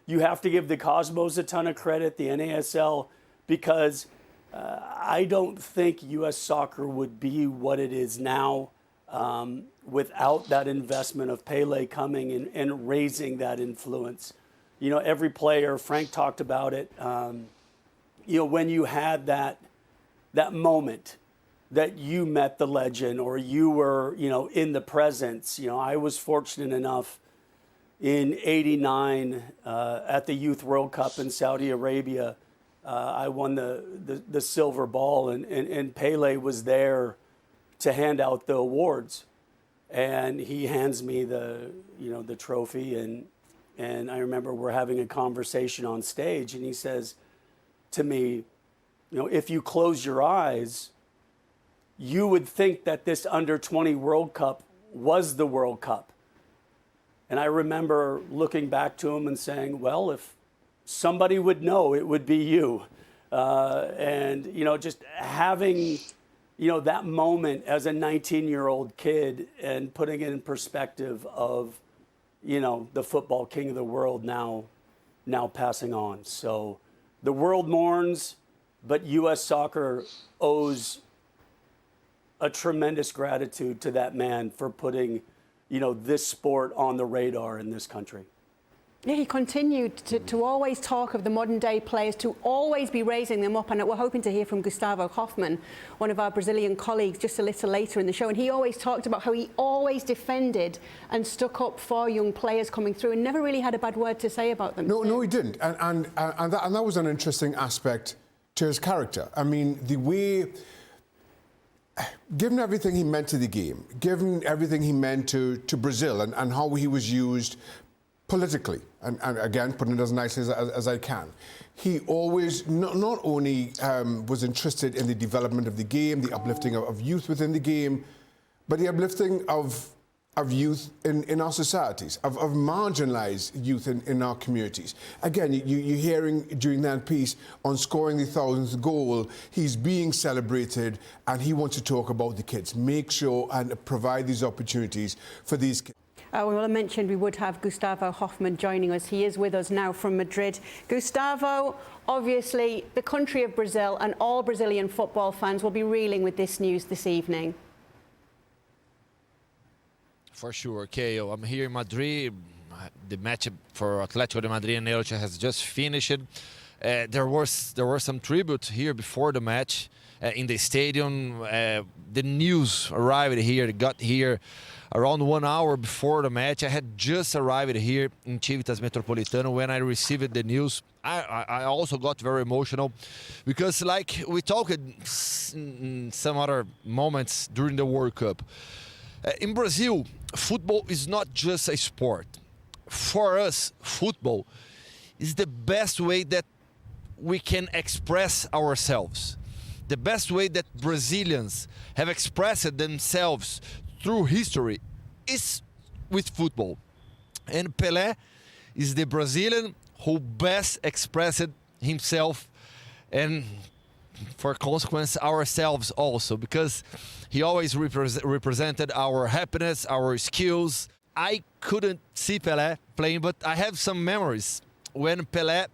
you have to give the Cosmos a ton of credit, the NASL, because I don't think U.S. soccer would be what it is now without that investment of Pele coming and raising that influence. You know, every player, Frank talked about it, you know, when you had that moment that you met the legend or you were, you know, in the presence. You know, I was fortunate enough in '89 at the Youth World Cup in Saudi Arabia. I won the silver ball, and Pele was there to hand out the awards. And he hands me the trophy, and I remember we're having a conversation on stage, and he says to me, you know, if you close your eyes, you would think that this under-20 World Cup was the World Cup. And I remember looking back to him and saying, well, if somebody would know, it would be you. And, you know, just having, you know, that moment as a 19-year-old kid and putting it in perspective of, you know, the football king of the world now passing on. So the world mourns, but U.S. soccer owes a tremendous gratitude to that man for putting, you know, this sport on the radar in this country. Yeah, he continued to always talk of the modern day players, to always be raising them up. And we're hoping to hear from Gustavo Hoffmann, one of our Brazilian colleagues, just a little later in the show. And he always talked about how he always defended and stuck up for young players coming through and never really had a bad word to say about them. No, he didn't. And that was an interesting aspect to his character. I mean, the way, given everything he meant to the game, given everything he meant to Brazil and how he was used politically, and again, putting it as nicely as I can, he always not only was interested in the development of the game, the uplifting of youth within the game, but the uplifting of youth in our societies, of marginalized youth in our communities. Again, you're hearing during that piece on scoring the 1,000th goal, he's being celebrated, and he wants to talk about the kids, make sure and provide these opportunities for these kids. Well, I mentioned we would have Gustavo Hoffmann joining us. He is with us now from Madrid. Gustavo, obviously, the country of Brazil and all Brazilian football fans will be reeling with this news this evening. For sure, Kayo. I'm here in Madrid. The match for Atletico de Madrid and Elche has just finished. There were some tributes here before the match in the stadium. The news arrived here, got here around 1 hour before the match. I had just arrived here in Civitas Metropolitano when I received the news. I also got very emotional because, like we talked in some other moments during the World Cup, in Brazil, football is not just a sport. For us, football is the best way that we can express ourselves. The best way that Brazilians have expressed themselves through history is with football. And Pelé is the Brazilian who best expressed himself, and for consequence ourselves also, because he always represented our happiness, our skills. I couldn't see Pelé playing, but I have some memories when Pelé,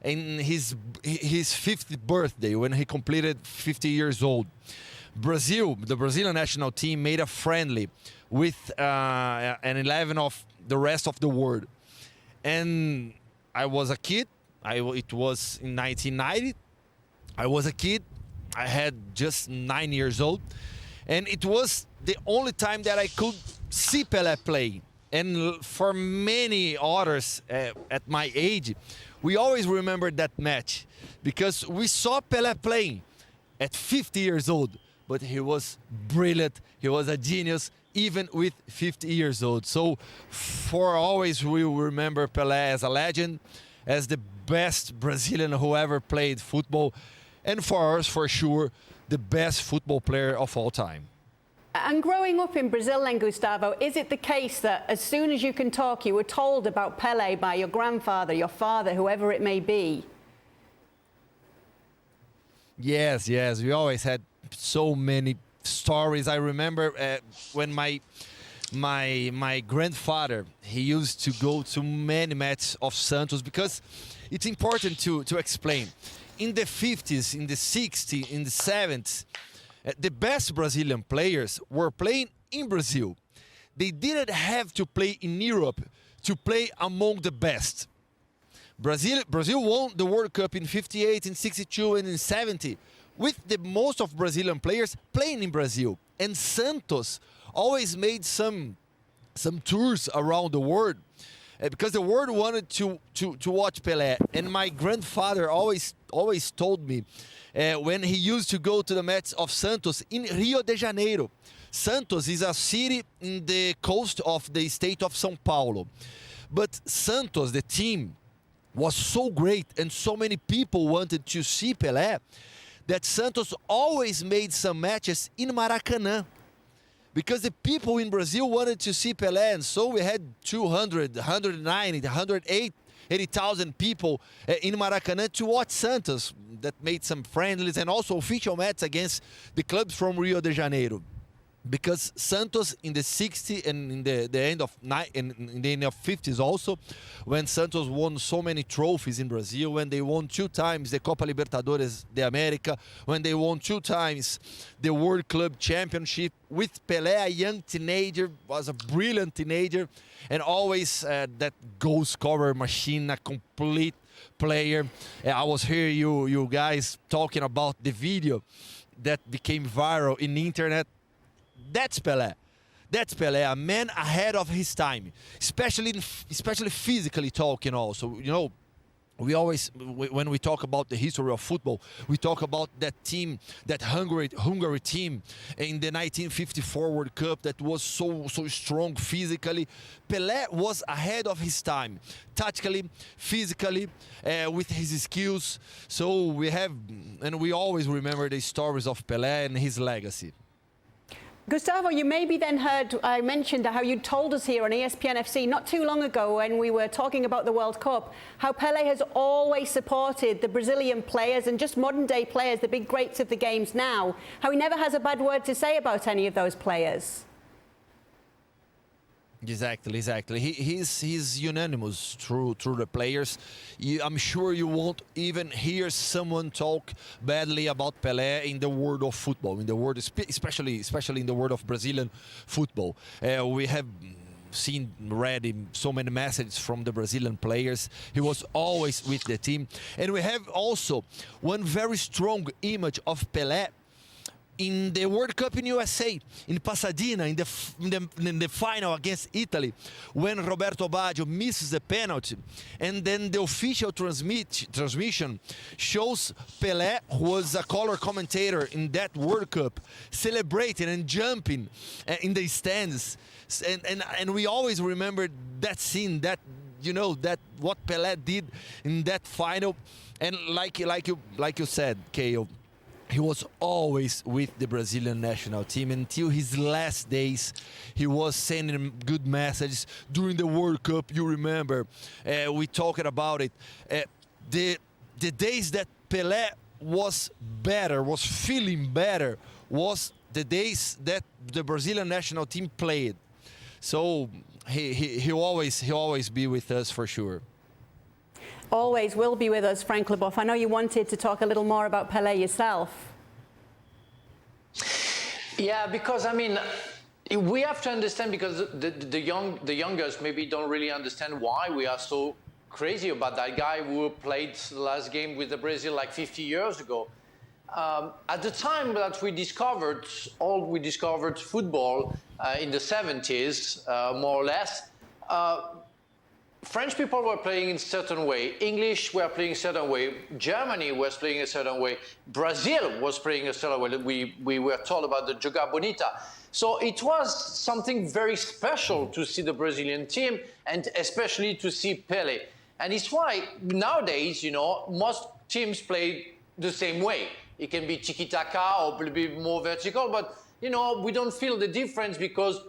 in his 50th birthday, when he completed 50 years old, Brazil, the Brazilian national team, made a friendly with an 11 of the rest of the world. And I was a kid. It was in 1990. I was a kid. I had just 9 years old. And it was the only time that I could see Pelé play. And for many others at my age, we always remember that match because we saw Pelé playing at 50 years old. But he was brilliant. He was a genius, even with 50 years old. So for always, we will remember Pelé as a legend, as the best Brazilian who ever played football. And for us, for sure, the best football player of all time. And growing up in Brazil then, Gustavo, is it the case that as soon as you can talk, you were told about Pelé by your grandfather, your father, whoever it may be? Yes, we always had so many stories. I remember when my my grandfather, he used to go to many matches of Santos, because it's important to explain. In the 50s, in the 60s, in the 70s, the best Brazilian players were playing in Brazil. They didn't have to play in Europe to play among the best. Brazil won the World Cup in 58, in 62, and in 70, with the most of Brazilian players playing in Brazil. And Santos always made some tours around the world, because the world wanted to watch Pelé. And my grandfather always told me when he used to go to the match of Santos in Rio de Janeiro. Santos is a city in the coast of the state of São Paulo. But Santos, the team, was so great and so many people wanted to see Pelé that Santos always made some matches in Maracanã, because the people in Brazil wanted to see Pelé, and so we had 200, 190, 180,000 people in Maracanã to watch Santos. That made some friendlies and also official matches against the clubs from Rio de Janeiro. Because Santos in the 60s and in the end of in the end of 50s also, when Santos won so many trophies in Brazil, when they won 2 times the Copa Libertadores de América, when they won 2 times the World Club Championship, with Pelé, a young teenager, was a brilliant teenager, and always that goal scorer machine, a complete player. I was hearing you guys talking about the video that became viral in the internet. That's Pelé. That's Pelé, a man ahead of his time, especially physically talking also. You know, we always, when we talk about the history of football, we talk about that team, that Hungary team in the 1954 World Cup that was so strong physically. Pelé was ahead of his time, tactically, physically, with his skills. So we have, and we always remember the stories of Pelé and his legacy. Gustavo, you maybe then heard I mentioned how you told us here on ESPN FC not too long ago when we were talking about the World Cup, how Pelé has always supported the Brazilian players and just modern day players, the big greats of the games now, how he never has a bad word to say about any of those players. Exactly. He's unanimous through the players. I'm sure you won't even hear someone talk badly about Pelé in the world of football, in the world, especially in the world of Brazilian football. We have read so many messages from the Brazilian players. He was always with the team, and we have also one very strong image of Pelé in the World Cup in USA, in Pasadena, in the final against Italy, when Roberto Baggio misses the penalty, and then the official transmission shows Pelé, who was a color commentator in that World Cup, celebrating and jumping in the stands, and we always remember that scene, that, you know, that what Pelé did in that final, and like you said, Keo, he was always with the Brazilian national team until his last days. He was sending good messages during the World Cup. You remember, we talked about it. The days that Pelé was better, was feeling better, was the days that the Brazilian national team played. So he'll always be with us for sure. Always will be with us, Frank Leboeuf. I know you wanted to talk a little more about Pelé yourself. Yeah, because I mean, we have to understand, because the youngers maybe don't really understand why we are so crazy about that guy who played the last game with the Brazil like 50 years ago. At the time that we discovered football in the 70s, more or less. French people were playing in a certain way, English were playing a certain way, Germany was playing a certain way, Brazil was playing a certain way. We were told about the Joga Bonita. So it was something very special to see the Brazilian team, and especially to see Pelé. And it's why nowadays, you know, most teams play the same way. It can be tiki-taka or a little bit more vertical, but you know, we don't feel the difference because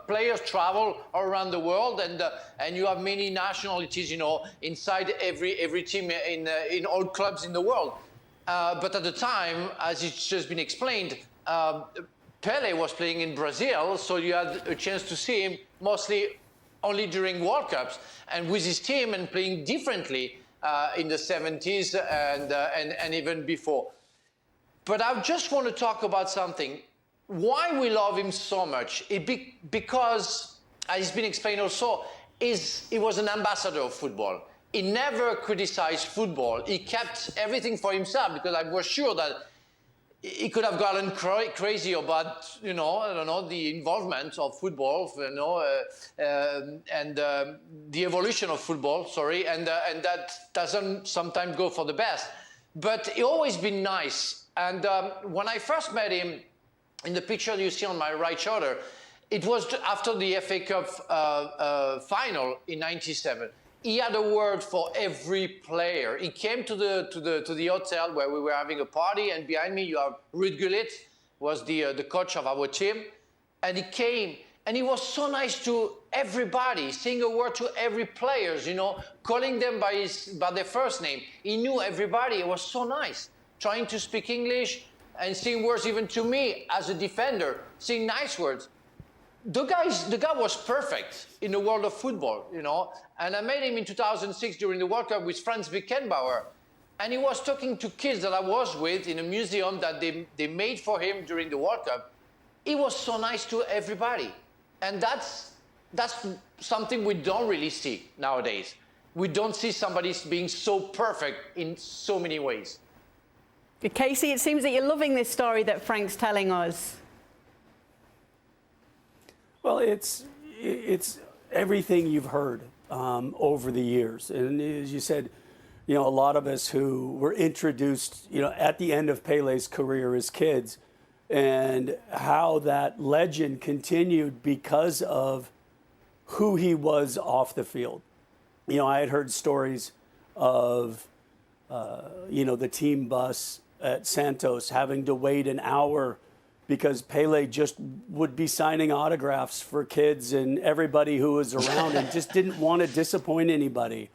players travel around the world, and you have many nationalities, you know, inside every team in all clubs in the world. But at the time, as it's just been explained, Pele was playing in Brazil, so you had a chance to see him mostly only during World Cups and with his team and playing differently in the 70s and even before. But I just want to talk about something. Why we love him so much? Because, as it's been explained also, he was an ambassador of football. He never criticized football. He kept everything for himself because I was sure that he could have gotten crazy about, I don't know, the involvement of football, and the evolution of football, and that doesn't sometimes go for the best. But he always been nice. And when I first met him, in the picture you see on my right shoulder, it was after the FA Cup final in '97. He had a word for every player. He came to the hotel where we were having a party, and behind me you have Ruud Gullit, was the coach of our team, and he came and he was so nice to everybody, saying a word to every players, calling them by their first name. He knew everybody. It was so nice, trying to speak English and saying words even to me as a defender, saying nice words. The guy was perfect in the world of football, And I met him in 2006 during the World Cup with Franz Beckenbauer. And he was talking to kids that I was with in a museum that they made for him during the World Cup. He was so nice to everybody. And that's something we don't really see nowadays. We don't see somebody being so perfect in so many ways. Casey, it seems that you're loving this story that Frank's telling us. Well, it's everything you've heard over the years. And as you said, a lot of us who were introduced, at the end of Pele's career as kids, and how that legend continued because of who he was off the field. I had heard stories of, the team bus at Santos having to wait an hour because Pele just would be signing autographs for kids and everybody who was around and just didn't want to disappoint anybody.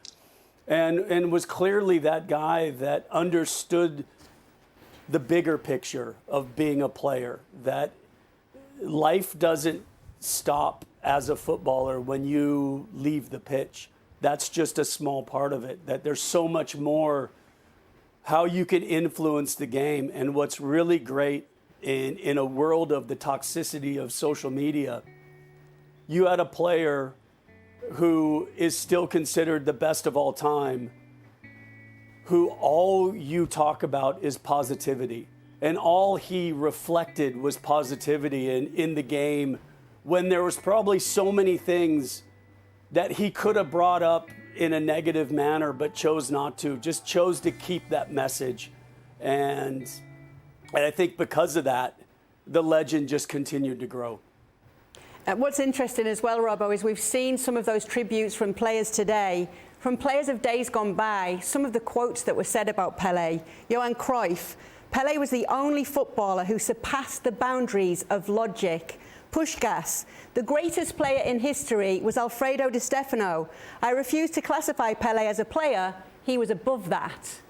And was clearly that guy that understood the bigger picture of being a player, that life doesn't stop as a footballer when you leave the pitch. That's just a small part of it, that there's so much more how you can influence the game. And what's really great in a world of the toxicity of social media, you had a player who is still considered the best of all time, who all you talk about is positivity. And all he reflected was positivity in the game, when there was probably so many things that he could have brought up in a negative manner, but chose not to, just chose to keep that message. And I think because of that, the legend just continued to grow. What's interesting as well, Robbo, is we've seen some of those tributes from players today, from players of days gone by, some of the quotes that were said about Pele. Johan Cruyff, Pele was the only footballer who surpassed the boundaries of logic. Puskás, the greatest player in history was Alfredo Di Stefano. I refuse to classify Pele as a player. He was above that.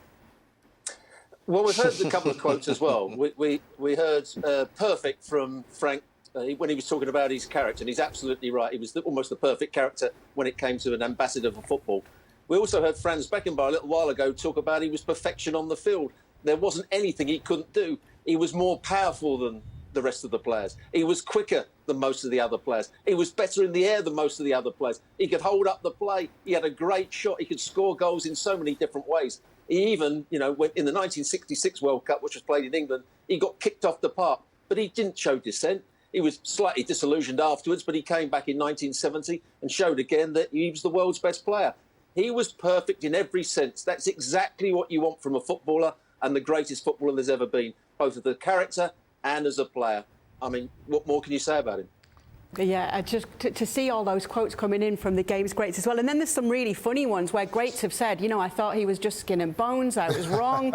Well, we've heard a couple of quotes as well. We heard perfect from Frank when he was talking about his character, and he's absolutely right. He was almost the perfect character when it came to an ambassador for football. We also heard Franz Beckenbauer a little while ago talk about he was perfection on the field. There wasn't anything he couldn't do. He was more powerful than the rest of the players. He was quicker than most of the other players. He was better in the air than most of the other players. He could hold up the play. He had a great shot. He could score goals in so many different ways. He even, went in the 1966 World Cup, which was played in England, he got kicked off the park, but he didn't show dissent. He was slightly disillusioned afterwards, but he came back in 1970 and showed again that he was the world's best player. He was perfect in every sense. That's exactly what you want from a footballer, and the greatest footballer there's ever been, both as a character and as a player. I mean, what more can you say about him? Yeah, just to see all those quotes coming in from the game's greats as well. And then there's some really funny ones where greats have said, you know, I thought he was just skin and bones, I was wrong.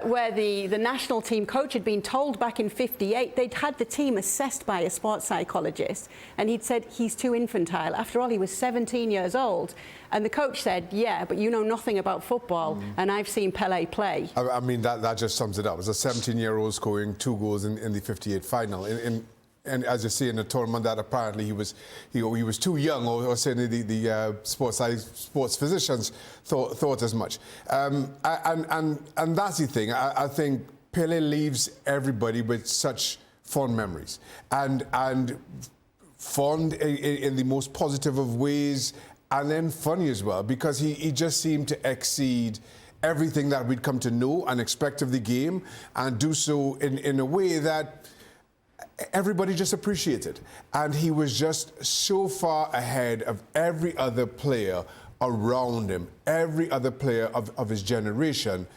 Where the national team coach had been told back in '58, they'd had the team assessed by a sports psychologist, and he'd said, he's too infantile. After all, he was 17 years old. And the coach said, yeah, but you know nothing about football, and I've seen Pele play. I mean, that just sums it up. As a 17-year-old scoring 2 goals in the '58 final. And as you see in the tournament, that apparently he was too young, or certainly the sports physicians thought as much. And that's the thing. I think Pele leaves everybody with such fond memories, and fond in the most positive of ways, and then funny as well, because he just seemed to exceed everything that we'd come to know and expect of the game, and do so in a way that everybody just appreciated. And he was just so far ahead of every other player around him, every other player of his generation,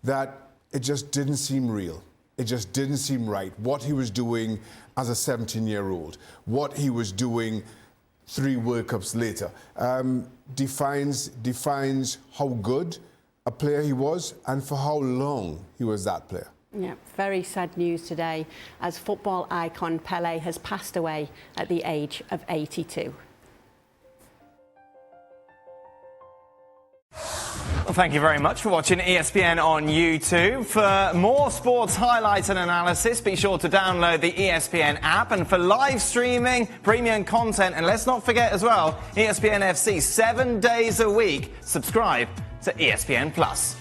that it just didn't seem real. It just didn't seem right. What he was doing as a 17-year-old, what he was doing 3 World Cups later, defines how good a player he was and for how long he was that player. Yeah, very sad news today as football icon Pele has passed away at the age of 82. Well, thank you very much for watching ESPN on YouTube. For more sports highlights and analysis, be sure to download the ESPN app. And for live streaming, premium content, and let's not forget as well, ESPN FC 7 days a week. Subscribe to ESPN Plus.